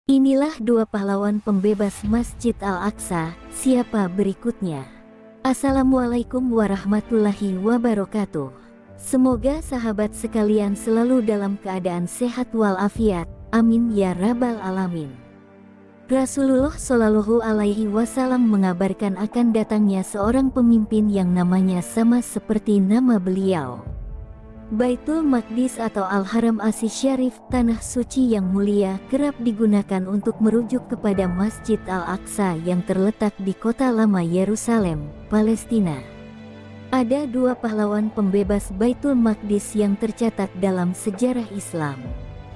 Inilah dua pahlawan pembebas Masjid Al-Aqsa, siapa berikutnya? Assalamualaikum warahmatullahi wabarakatuh. Semoga sahabat sekalian selalu dalam keadaan sehat walafiat, amin ya rabbal alamin. Rasulullah Shallallahu Alaihi Wasallam mengabarkan akan datangnya seorang pemimpin yang namanya sama seperti nama beliau. Baitul Maqdis atau Al-Haram Asy-Syarif, tanah suci yang mulia, kerap digunakan untuk merujuk kepada Masjid Al-Aqsa yang terletak di kota lama Yerusalem, Palestina. Ada dua pahlawan pembebas Baitul Maqdis yang tercatat dalam sejarah Islam.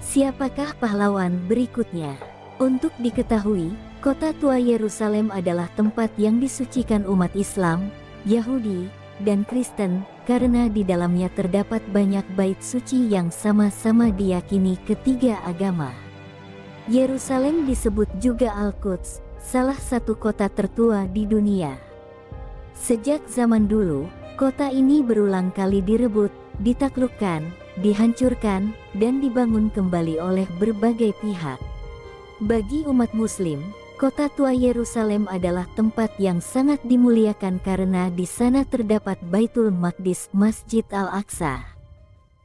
Siapakah pahlawan berikutnya? Untuk diketahui, kota tua Yerusalem adalah tempat yang disucikan umat Islam, Yahudi, dan Kristen, karena di dalamnya terdapat banyak bait suci yang sama-sama diyakini ketiga agama. Yerusalem disebut juga Al-Quds, salah satu kota tertua di dunia. Sejak zaman dulu, kota ini berulang kali direbut, ditaklukkan, dihancurkan, dan dibangun kembali oleh berbagai pihak. Bagi umat Muslim, kota tua Yerusalem adalah tempat yang sangat dimuliakan karena di sana terdapat Baitul Maqdis, Masjid Al-Aqsa.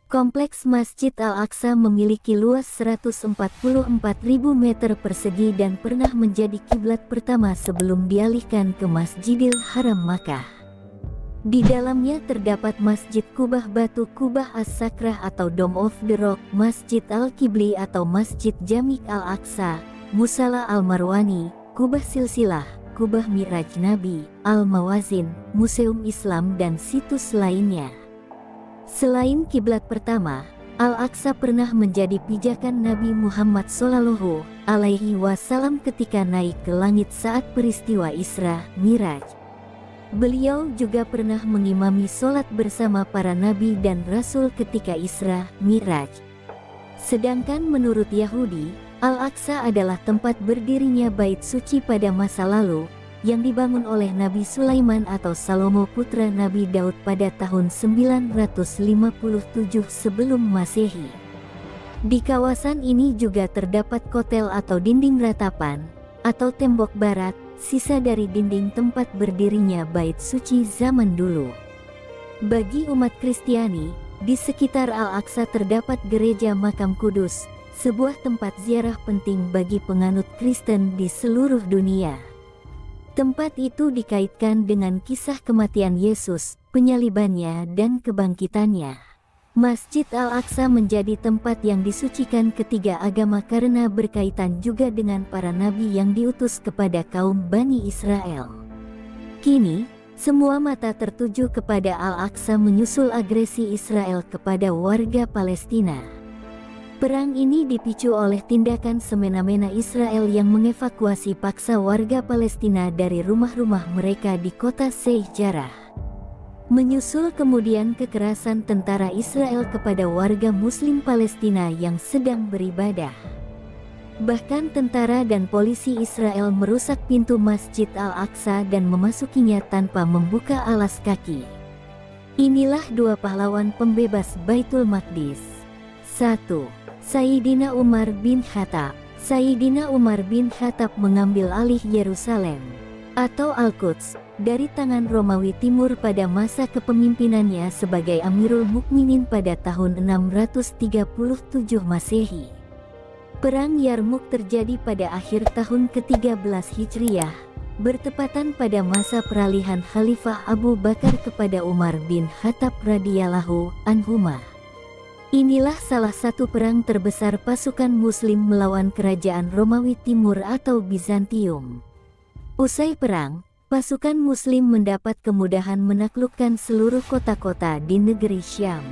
Kompleks Masjid Al-Aqsa memiliki luas 144.000 meter persegi dan pernah menjadi kiblat pertama sebelum dialihkan ke Masjidil Haram Makkah. Di dalamnya terdapat Masjid Kubah Batu, Kubah As-Sakrah atau Dome of the Rock, Masjid Al-Qibli atau Masjid Jami' Al-Aqsa, Musala Al-Marwani, Kubah Silsilah, Kubah Mi'raj Nabi, Al-Mawazin, Museum Islam dan situs lainnya. Selain kiblat pertama, Al-Aqsa pernah menjadi pijakan Nabi Muhammad Shallallahu Alaihi Wasallam ketika naik ke langit saat peristiwa Isra Mi'raj. Beliau juga pernah mengimami sholat bersama para nabi dan rasul ketika Isra Mi'raj. Sedangkan menurut Yahudi, Al-Aqsa adalah tempat berdirinya bait suci pada masa lalu, yang dibangun oleh Nabi Sulaiman atau Salomo putra Nabi Daud pada tahun 957 sebelum Masehi. Di kawasan ini juga terdapat kotel atau dinding ratapan, atau tembok barat, sisa dari dinding tempat berdirinya bait suci zaman dulu. Bagi umat Kristiani, di sekitar Al-Aqsa terdapat gereja Makam Kudus, sebuah tempat ziarah penting bagi penganut Kristen di seluruh dunia. Tempat itu dikaitkan dengan kisah kematian Yesus, penyalibannya dan kebangkitannya. Masjid Al-Aqsa menjadi tempat yang disucikan ketiga agama karena berkaitan juga dengan para nabi yang diutus kepada kaum Bani Israel. Kini, semua mata tertuju kepada Al-Aqsa menyusul agresi Israel kepada warga Palestina. Perang ini dipicu oleh tindakan semena-mena Israel yang mengevakuasi paksa warga Palestina dari rumah-rumah mereka di kota Sheikh Jarrah. Menyusul kemudian kekerasan tentara Israel kepada warga Muslim Palestina yang sedang beribadah. Bahkan tentara dan polisi Israel merusak pintu Masjid Al-Aqsa dan memasukinya tanpa membuka alas kaki. Inilah dua pahlawan pembebas Baitul Maqdis. 1. Sayyidina Umar bin Khattab. Sayyidina Umar bin Khattab mengambil alih Yerusalem atau Al-Quds dari tangan Romawi Timur pada masa kepemimpinannya sebagai Amirul Mukminin pada tahun 637 Masehi. Perang Yarmuk terjadi pada akhir tahun ke-13 Hijriah, bertepatan pada masa peralihan Khalifah Abu Bakar kepada Umar bin Khattab radhiyallahu anhuma. Inilah salah satu perang terbesar pasukan Muslim melawan kerajaan Romawi Timur atau Bizantium. Usai perang, pasukan Muslim mendapat kemudahan menaklukkan seluruh kota-kota di negeri Syam.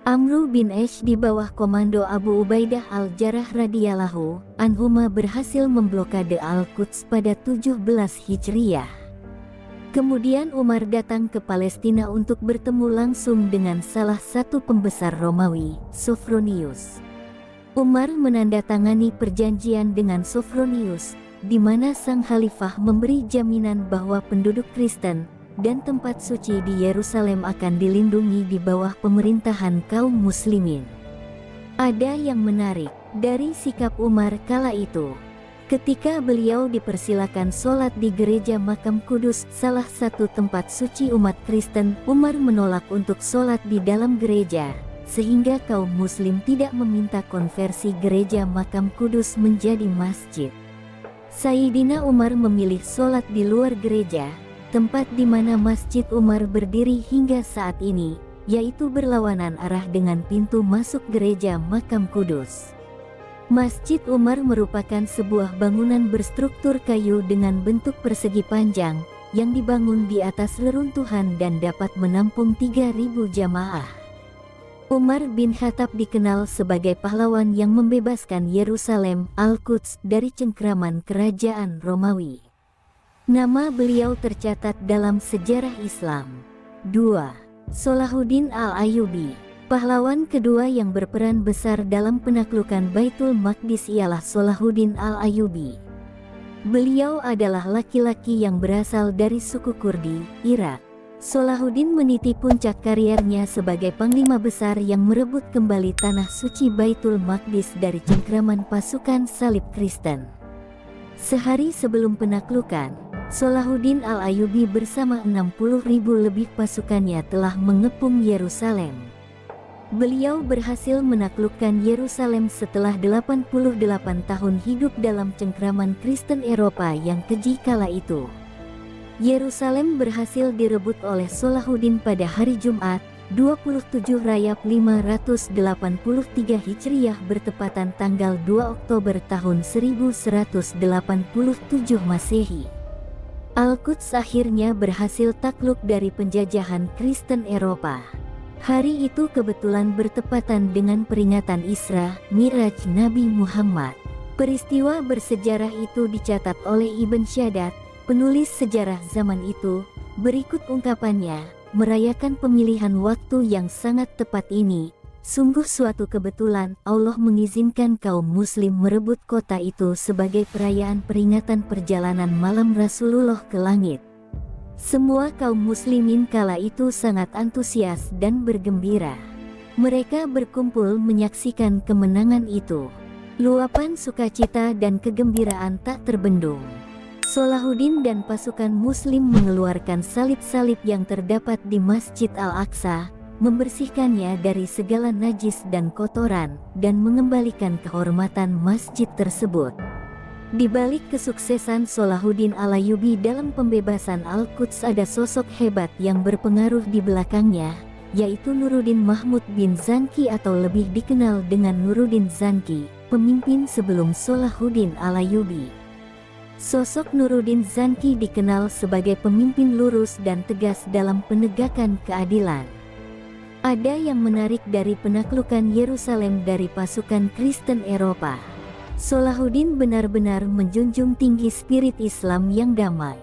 Amru bin Ash di bawah komando Abu Ubaidah al-Jarrah radhiyallahu anhuma berhasil memblokade Al-Quds pada 17 Hijriah. Kemudian Umar datang ke Palestina untuk bertemu langsung dengan salah satu pembesar Romawi, Sophronius. Umar menandatangani perjanjian dengan Sophronius, di mana sang khalifah memberi jaminan bahwa penduduk Kristen dan tempat suci di Yerusalem akan dilindungi di bawah pemerintahan kaum muslimin. Ada yang menarik, dari sikap Umar kala itu. Ketika beliau dipersilakan sholat di gereja Makam Kudus, salah satu tempat suci umat Kristen, Umar menolak untuk sholat di dalam gereja, sehingga kaum muslim tidak meminta konversi gereja Makam Kudus menjadi masjid. Sayyidina Umar memilih sholat di luar gereja, tempat di mana Masjid Umar berdiri hingga saat ini, yaitu berlawanan arah dengan pintu masuk gereja Makam Kudus. Masjid Umar merupakan sebuah bangunan berstruktur kayu dengan bentuk persegi panjang, yang dibangun di atas reruntuhan dan dapat menampung 3.000 jamaah. Umar bin Khattab dikenal sebagai pahlawan yang membebaskan Yerusalem, Al-Quds, dari cengkraman kerajaan Romawi. Nama beliau tercatat dalam sejarah Islam. 2. Salahuddin Al-Ayyubi. Pahlawan kedua yang berperan besar dalam penaklukan Baitul Maqdis ialah Salahuddin Al-Ayyubi. Beliau adalah laki-laki yang berasal dari suku Kurdi, Irak. Salahuddin meniti puncak kariernya sebagai panglima besar yang merebut kembali tanah suci Baitul Maqdis dari cengkraman pasukan salib Kristen. Sehari sebelum penaklukan, Salahuddin Al-Ayyubi bersama 60.000 lebih pasukannya telah mengepung Yerusalem. Beliau berhasil menaklukkan Yerusalem setelah 88 tahun hidup dalam cengkraman Kristen Eropa yang keji kala itu. Yerusalem berhasil direbut oleh Salahuddin pada hari Jumat, 27 Rajab 583 Hijriah bertepatan tanggal 2 Oktober tahun 1187 Masehi. Al-Quds akhirnya berhasil takluk dari penjajahan Kristen Eropa. Hari itu kebetulan bertepatan dengan peringatan Isra Miraj Nabi Muhammad. Peristiwa bersejarah itu dicatat oleh Ibn Shaddad, penulis sejarah zaman itu. Berikut ungkapannya, merayakan pemilihan waktu yang sangat tepat ini. Sungguh suatu kebetulan, Allah mengizinkan kaum muslim merebut kota itu sebagai perayaan peringatan perjalanan malam Rasulullah ke langit. Semua kaum muslimin kala itu sangat antusias dan bergembira. Mereka berkumpul menyaksikan kemenangan itu. Luapan sukacita dan kegembiraan tak terbendung. Salahuddin dan pasukan muslim mengeluarkan salib-salib yang terdapat di Masjid Al-Aqsa, membersihkannya dari segala najis dan kotoran, dan mengembalikan kehormatan masjid tersebut. Di balik kesuksesan Salahuddin Al-Ayyubi dalam pembebasan Al-Quds ada sosok hebat yang berpengaruh di belakangnya, yaitu Nuruddin Mahmud bin Zanki atau lebih dikenal dengan Nuruddin Zanki, pemimpin sebelum Salahuddin Al-Ayyubi. Sosok Nuruddin Zanki dikenal sebagai pemimpin lurus dan tegas dalam penegakan keadilan. Ada yang menarik dari penaklukan Yerusalem dari pasukan Kristen Eropa. Salahuddin benar-benar menjunjung tinggi spirit Islam yang damai.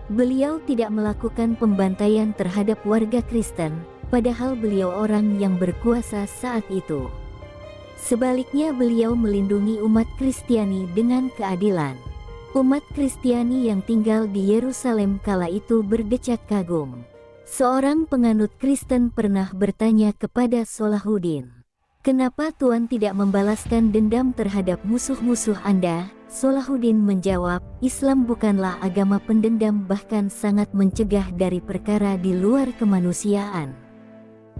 Beliau tidak melakukan pembantaian terhadap warga Kristen, padahal beliau orang yang berkuasa saat itu. Sebaliknya beliau melindungi umat Kristiani dengan keadilan. Umat Kristiani yang tinggal di Yerusalem kala itu berdecak kagum. Seorang penganut Kristen pernah bertanya kepada Salahuddin, "Kenapa Tuhan tidak membalaskan dendam terhadap musuh-musuh Anda?" Salahuddin menjawab, "Islam bukanlah agama pendendam, bahkan sangat mencegah dari perkara di luar kemanusiaan.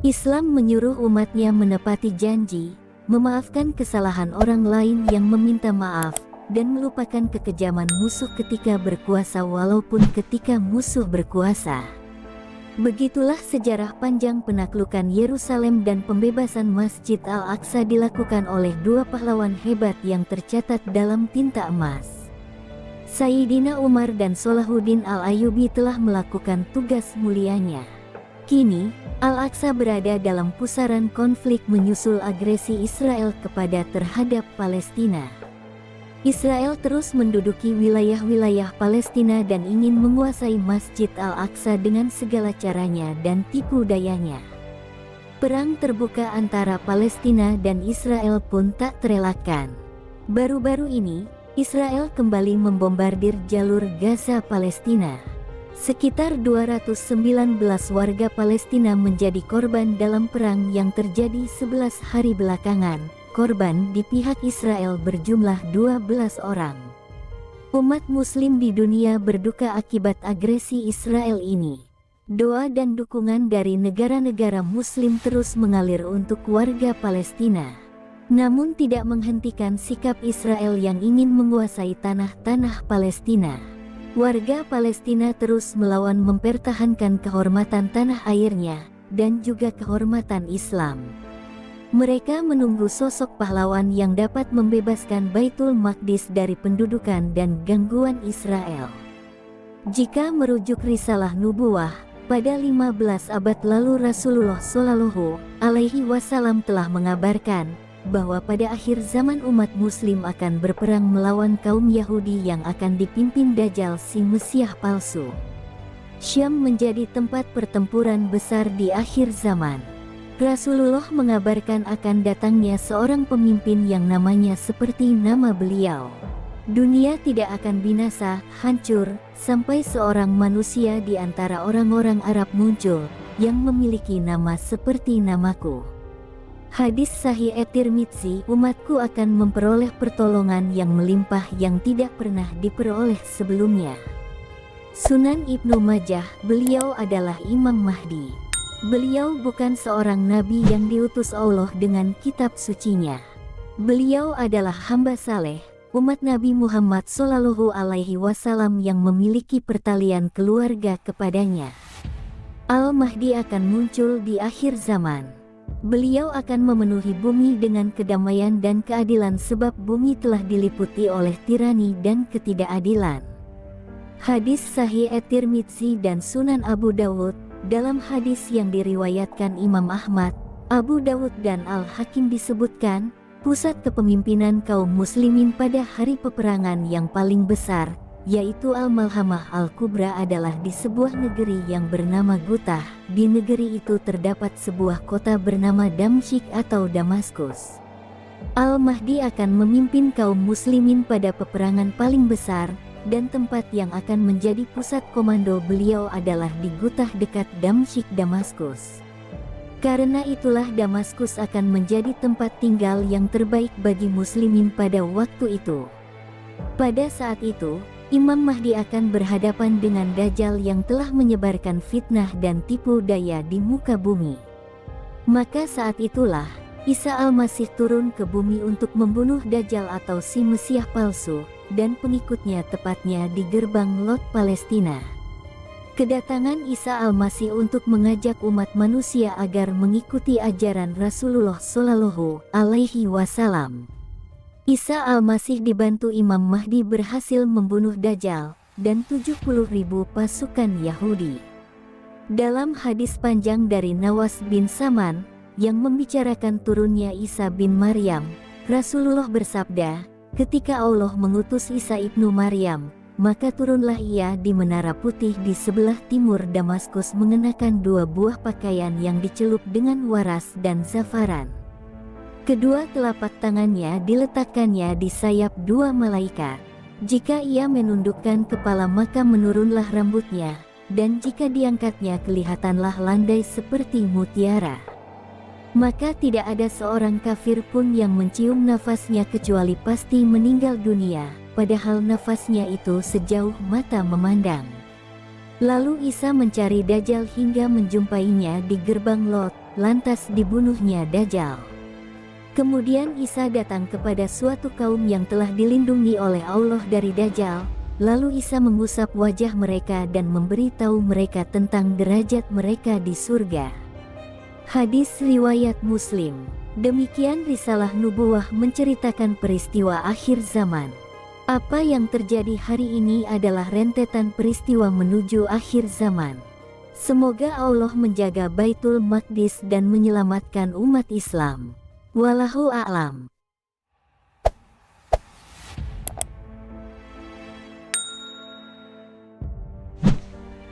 Islam menyuruh umatnya menepati janji, memaafkan kesalahan orang lain yang meminta maaf, dan melupakan kekejaman musuh ketika berkuasa walaupun ketika musuh berkuasa." Begitulah sejarah panjang penaklukan Yerusalem dan pembebasan Masjid Al-Aqsa dilakukan oleh dua pahlawan hebat yang tercatat dalam tinta emas. Sayyidina Umar dan Salahuddin Al-Ayyubi telah melakukan tugas mulianya. Kini, Al-Aqsa berada dalam pusaran konflik menyusul agresi Israel terhadap Palestina. Israel terus menduduki wilayah-wilayah Palestina dan ingin menguasai Masjid Al-Aqsa dengan segala caranya dan tipu dayanya. Perang terbuka antara Palestina dan Israel pun tak terelakkan. Baru-baru ini, Israel kembali membombardir jalur Gaza Palestina. Sekitar 219 warga Palestina menjadi korban dalam perang yang terjadi 11 hari belakangan. korban di pihak Israel berjumlah 12 orang. Umat muslim di dunia berduka akibat agresi Israel ini. Doa dan dukungan dari negara-negara muslim terus mengalir untuk warga Palestina. Namun tidak menghentikan sikap Israel yang ingin menguasai tanah-tanah Palestina. Warga Palestina terus melawan mempertahankan kehormatan tanah airnya dan juga kehormatan Islam. Mereka menunggu sosok pahlawan yang dapat membebaskan Baitul Maqdis dari pendudukan dan gangguan Israel. Jika merujuk risalah nubuwah, pada 15 abad lalu Rasulullah Shallallahu Alaihi Wasallam telah mengabarkan bahwa pada akhir zaman umat muslim akan berperang melawan kaum Yahudi yang akan dipimpin Dajjal si Mesias palsu. Syam menjadi tempat pertempuran besar di akhir zaman. Rasulullah mengabarkan akan datangnya seorang pemimpin yang namanya seperti nama beliau. Dunia tidak akan binasa, hancur, sampai seorang manusia di antara orang-orang Arab muncul, yang memiliki nama seperti namaku. Hadis Sahih At-Tirmidzi, umatku akan memperoleh pertolongan yang melimpah yang tidak pernah diperoleh sebelumnya. Sunan Ibnu Majah, beliau adalah Imam Mahdi. Beliau bukan seorang nabi yang diutus Allah dengan kitab sucinya. Beliau adalah hamba saleh, umat Nabi Muhammad Shallallahu Alaihi Wasallam yang memiliki pertalian keluarga kepadanya. Al-Mahdi akan muncul di akhir zaman. Beliau akan memenuhi bumi dengan kedamaian dan keadilan sebab bumi telah diliputi oleh tirani dan ketidakadilan. Hadis Sahih At-Tirmidzi dan Sunan Abu Dawud. Dalam hadis yang diriwayatkan Imam Ahmad, Abu Dawud dan Al-Hakim disebutkan, pusat kepemimpinan kaum muslimin pada hari peperangan yang paling besar, yaitu Al-Malhamah Al-Kubra adalah di sebuah negeri yang bernama Gutah. Di negeri itu terdapat sebuah kota bernama Damsyik atau Damaskus. Al-Mahdi akan memimpin kaum muslimin pada peperangan paling besar, dan tempat yang akan menjadi pusat komando beliau adalah di Gutah dekat Damsyik Damaskus. Karena itulah Damaskus akan menjadi tempat tinggal yang terbaik bagi muslimin pada waktu itu. Pada saat itu, Imam Mahdi akan berhadapan dengan Dajjal yang telah menyebarkan fitnah dan tipu daya di muka bumi. Maka saat itulah, Isa Al-Masih turun ke bumi untuk membunuh Dajjal atau si Mesias palsu, dan pengikutnya tepatnya di gerbang Lot Palestina. Kedatangan Isa Al-Masih untuk mengajak umat manusia agar mengikuti ajaran Rasulullah Shallallahu Alaihi Wasallam. Isa Al-Masih dibantu Imam Mahdi berhasil membunuh Dajjal dan 70.000 pasukan Yahudi. Dalam hadis panjang dari Nawas bin Saman yang membicarakan turunnya Isa bin Maryam, Rasulullah bersabda, ketika Allah mengutus Isa ibnu Maryam, maka turunlah ia di Menara Putih di sebelah timur Damaskus mengenakan 2 buah pakaian yang dicelup dengan waras dan zafaran. Kedua telapak tangannya diletakkannya di sayap 2 malaikat. Jika ia menundukkan kepala maka menurunlah rambutnya, dan jika diangkatnya kelihatanlah landai seperti mutiara. Maka tidak ada seorang kafir pun yang mencium nafasnya kecuali pasti meninggal dunia, padahal nafasnya itu sejauh mata memandang. Lalu Isa mencari Dajjal hingga menjumpainya di gerbang Lot, lantas dibunuhnya Dajjal. Kemudian Isa datang kepada suatu kaum yang telah dilindungi oleh Allah dari Dajjal, lalu Isa mengusap wajah mereka dan memberitahu mereka tentang derajat mereka di surga. Hadis riwayat Muslim. Demikian risalah nubuwah menceritakan peristiwa akhir zaman. Apa yang terjadi hari ini adalah rentetan peristiwa menuju akhir zaman. Semoga Allah menjaga Baitul Maqdis dan menyelamatkan umat Islam. Wallahu a'lam.